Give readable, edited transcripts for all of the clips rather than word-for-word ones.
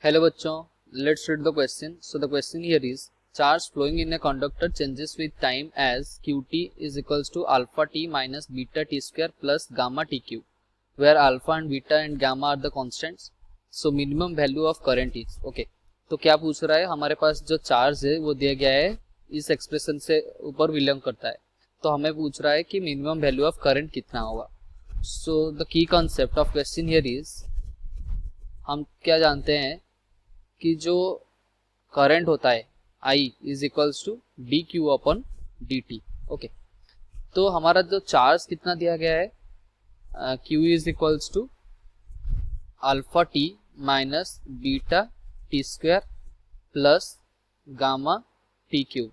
Hello बच्चों, let's read the question. So the question here is charge flowing in a conductor changes with time as qt is equals to alpha t minus beta t square plus gamma tq, where alpha and beta and gamma are the constants. So minimum value of current is okay. तो क्या पूछ रहा है, हमारे पास जो charge है वो दिया गया है, इस एक्सप्रेशन से ऊपर बिलोंग करता है, तो हमें पूछ रहा है कि मिनिमम वैल्यू ऑफ करंट कितना होगा. So the key concept of question here is, हम क्या जानते हैं कि जो करंट होता है I is equals to d q upon d t. Okay, तो हमारा जो चार्ज कितना दिया गया है, Q is equals to alpha t minus beta t square plus gamma t q.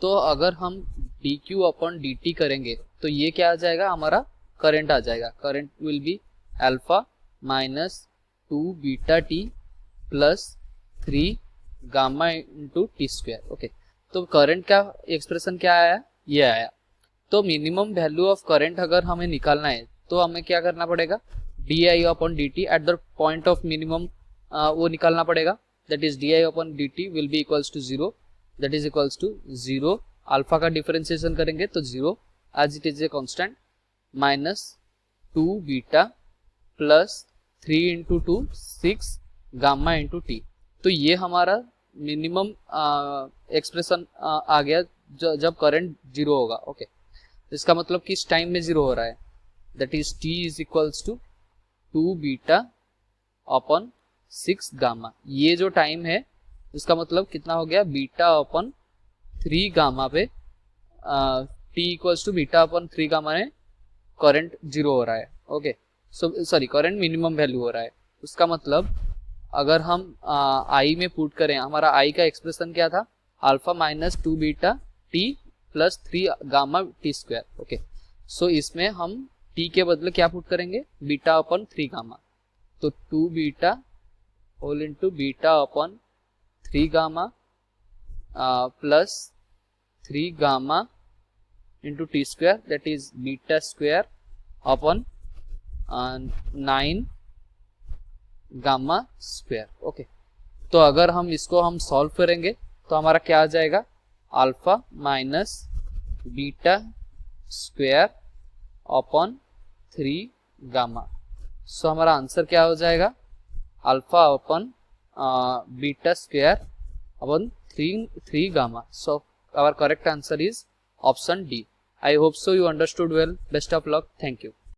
तो अगर हम d q upon d t करेंगे तो ये क्या आ जाएगा, हमारा करंट आ जाएगा. Current will be alpha minus 2 beta T plus 3 gamma into t square. Okay, तो करंट का एक्सप्रेशन क्या आया, ये आया. तो मिनिमम वैल्यू ऑफ करंट अगर हमें निकालना है तो हमें क्या करना पड़ेगा, d i upon d t at the point of minimum वो निकालना पड़ेगा. That is d i upon d t will be equals to zero. That is equals to zero. Alpha का डिफरेंशिएशन करेंगे तो zero as it is a constant minus 2 beta plus 3 into 2 6 gamma into t. तो ये हमारा minimum expression आ गया जब current zero होगा. Okay, इसका मतलब कि इस टाइम में जीरो हो रहा है. That is t is equals to 2 beta upon 6 gamma. ये जो टाइम है इसका मतलब कितना हो गया, बीटा अपॉन 3 गामा पे t equals to beta upon 3 gamma में करंट जीरो हो रहा है. Okay, so sorry, current minimum value हो रहा है. उसका मतलब अगर हम आई में पुट करें, हमारा आई का एक्सप्रेशन क्या था, alpha minus 2 beta T plus 3 gamma T square. Okay, so इसमें हम टी के बदले क्या पुट करेंगे, बीटा अपॉन 3 गामा. तो 2 beta whole into beta upon 3 gamma plus 3 gamma into t square. That is beta square upon 9 gamma square. Okay, तो अगर हम इसको हम सॉल्व करेंगे तो हमारा क्या आ जाएगा, alpha minus beta square upon 3 gamma. So हमारा आंसर क्या हो जाएगा, alpha upon beta square upon 3 gamma. So our correct answer is option D. I hope so you understood well. Best of luck. Thank you.